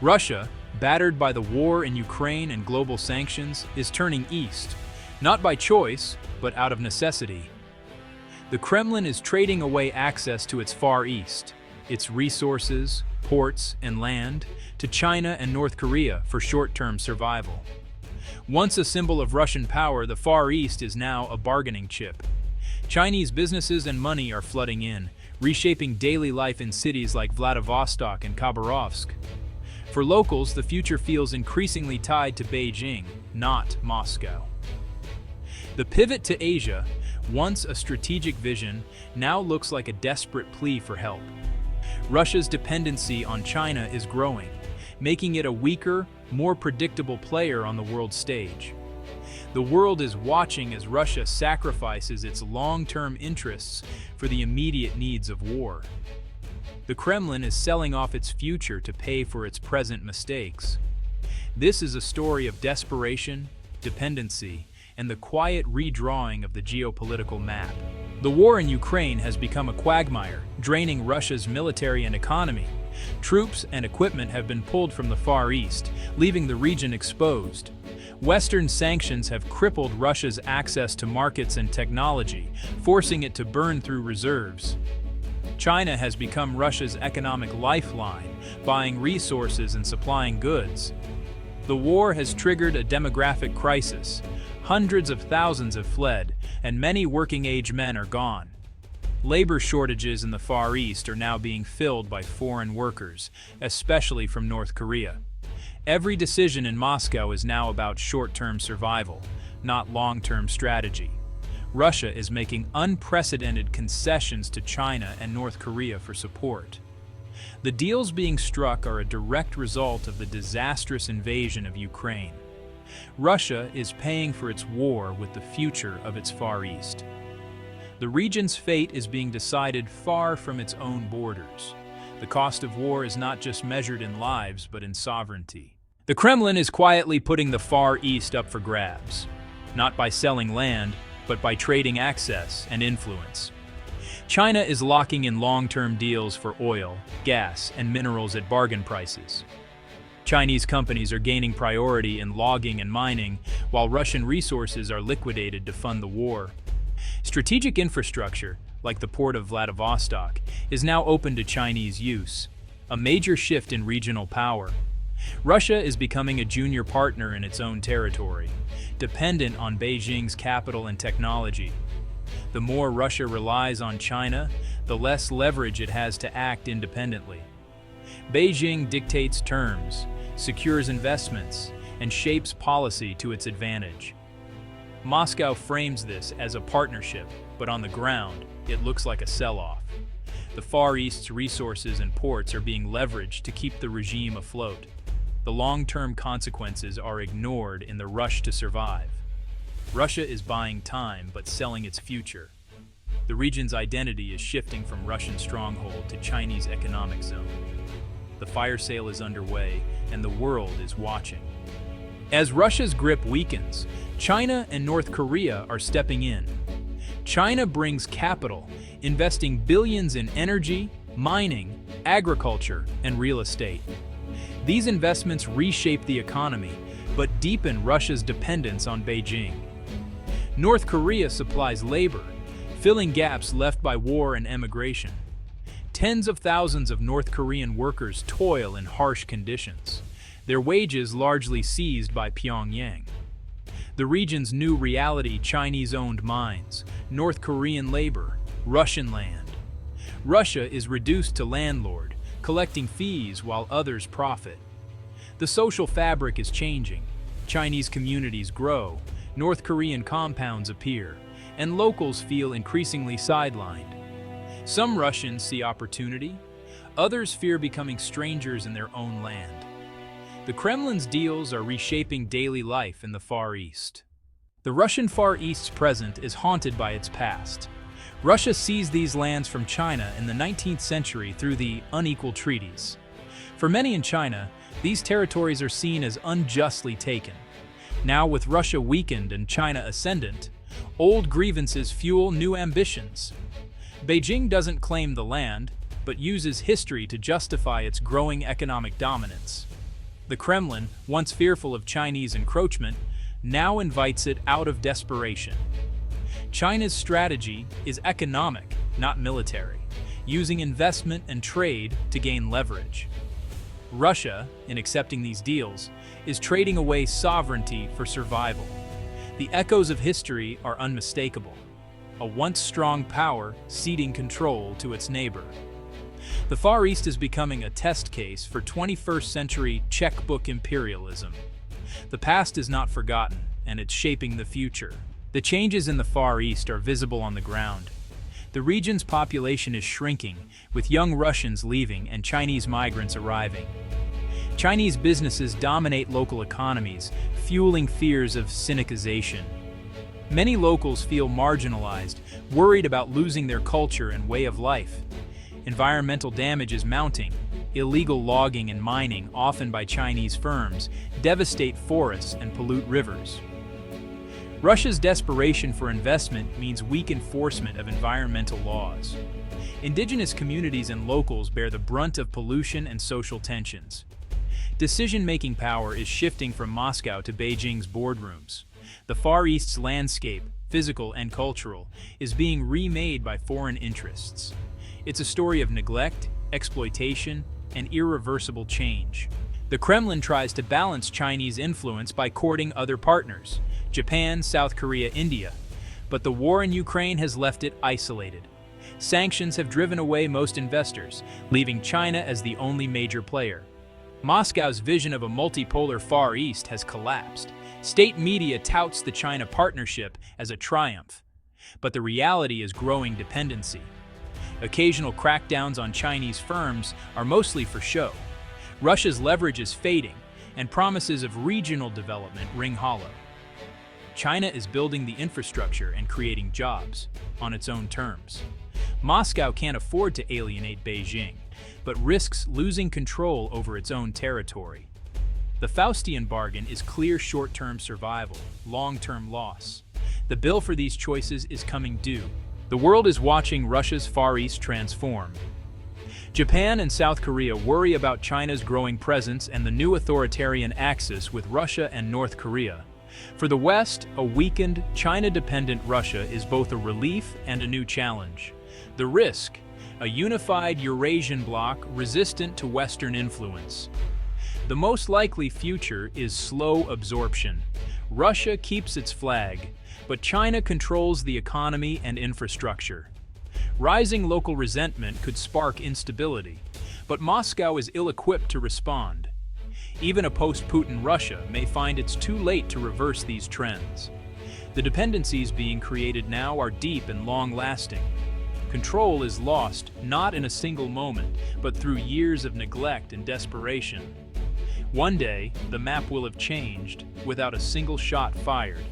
Russia, battered by the war in Ukraine and global sanctions, is turning east, not by choice, but out of necessity. The Kremlin is trading away access to its Far East, its resources, ports, and land, to China and North Korea for short-term survival. Once a symbol of Russian power, the Far East is now a bargaining chip. Chinese businesses and money are flooding in, reshaping daily life in cities like Vladivostok and Khabarovsk. For locals, the future feels increasingly tied to Beijing, not Moscow. The pivot to Asia, once a strategic vision, now looks like a desperate plea for help. Russia's dependency on China is growing, making it a weaker, more predictable player on the world stage. The world is watching as Russia sacrifices its long-term interests for the immediate needs of war. The Kremlin is selling off its future to pay for its present mistakes. This is a story of desperation, dependency, and the quiet redrawing of the geopolitical map. The war in Ukraine has become a quagmire, draining Russia's military and economy. Troops and equipment have been pulled from the Far East, leaving the region exposed. Western sanctions have crippled Russia's access to markets and technology, forcing it to burn through reserves. China has become Russia's economic lifeline, buying resources and supplying goods. The war has triggered a demographic crisis. Hundreds of thousands have fled, and many working-age men are gone. Labor shortages in the Far East are now being filled by foreign workers, especially from North Korea. Every decision in Moscow is now about short-term survival, not long-term strategy. Russia is making unprecedented concessions to China and North Korea for support. The deals being struck are a direct result of the disastrous invasion of Ukraine. Russia is paying for its war with the future of its Far East. The region's fate is being decided far from its own borders. The cost of war is not just measured in lives, but in sovereignty. The Kremlin is quietly putting the Far East up for grabs, not by selling land, but by trading access and influence. China is locking in long-term deals for oil, gas, and minerals at bargain prices. Chinese companies are gaining priority in logging and mining, while Russian resources are liquidated to fund the war. Strategic infrastructure, like the port of Vladivostok, is now open to Chinese use, a major shift in regional power. Russia is becoming a junior partner in its own territory, dependent on Beijing's capital and technology. The more Russia relies on China, the less leverage it has to act independently. Beijing dictates terms, secures investments, and shapes policy to its advantage. Moscow frames this as a partnership, but on the ground, it looks like a sell-off. The Far East's resources and ports are being leveraged to keep the regime afloat. The long-term consequences are ignored in the rush to survive. Russia is buying time but selling its future. The region's identity is shifting from Russian stronghold to Chinese economic zone. The fire sale is underway, and the world is watching. As Russia's grip weakens, China and North Korea are stepping in. China brings capital, investing billions in energy, mining, agriculture, and real estate. These investments reshape the economy, but deepen Russia's dependence on Beijing. North Korea supplies labor, filling gaps left by war and emigration. Tens of thousands of North Korean workers toil in harsh conditions, their wages largely seized by Pyongyang. The region's new reality: Chinese-owned mines, North Korean labor, Russian land. Russia is reduced to landlord, collecting fees while others profit. The social fabric is changing. Chinese communities grow, North Korean compounds appear, and locals feel increasingly sidelined. Some Russians see opportunity, others fear becoming strangers in their own land. The Kremlin's deals are reshaping daily life in the Far East. The Russian Far East's present is haunted by its past. Russia seized these lands from China in the 19th century through the unequal treaties. For many in China, these territories are seen as unjustly taken. Now, with Russia weakened and China ascendant, old grievances fuel new ambitions. Beijing doesn't claim the land, but uses history to justify its growing economic dominance. The Kremlin, once fearful of Chinese encroachment, now invites it out of desperation. China's strategy is economic, not military, using investment and trade to gain leverage. Russia, in accepting these deals, is trading away sovereignty for survival. The echoes of history are unmistakable. A once strong power ceding control to its neighbor. The Far East is becoming a test case for 21st century checkbook imperialism. The past is not forgotten, and it's shaping the future. The changes in the Far East are visible on the ground. The region's population is shrinking, with young Russians leaving and Chinese migrants arriving. Chinese businesses dominate local economies, fueling fears of sinicization. Many locals feel marginalized, worried about losing their culture and way of life. Environmental damage is mounting. Illegal logging and mining, often by Chinese firms, devastate forests and pollute rivers. Russia's desperation for investment means weak enforcement of environmental laws. Indigenous communities and locals bear the brunt of pollution and social tensions. Decision-making power is shifting from Moscow to Beijing's boardrooms. The Far East's landscape, physical and cultural, is being remade by foreign interests. It's a story of neglect, exploitation, and irreversible change. The Kremlin tries to balance Chinese influence by courting other partners, Japan, South Korea, India. But the war in Ukraine has left it isolated. Sanctions have driven away most investors, leaving China as the only major player. Moscow's vision of a multipolar Far East has collapsed. State media touts the China partnership as a triumph. But the reality is growing dependency. Occasional crackdowns on Chinese firms are mostly for show. Russia's leverage is fading, and promises of regional development ring hollow. China is building the infrastructure and creating jobs on its own terms. Moscow can't afford to alienate Beijing, but risks losing control over its own territory. The Faustian bargain is clear short-term survival, long-term loss. The bill for these choices is coming due. The world is watching Russia's Far East transform. Japan and South Korea worry about China's growing presence and the new authoritarian axis with Russia and North Korea. For the West, a weakened, China-dependent Russia is both a relief and a new challenge. The risk: a unified Eurasian bloc resistant to Western influence. The most likely future is slow absorption. Russia keeps its flag, but China controls the economy and infrastructure. Rising local resentment could spark instability, but Moscow is ill-equipped to respond. Even a post-Putin Russia may find it's too late to reverse these trends. The dependencies being created now are deep and long-lasting. Control is lost not in a single moment, but through years of neglect and desperation. One day, the map will have changed without a single shot fired.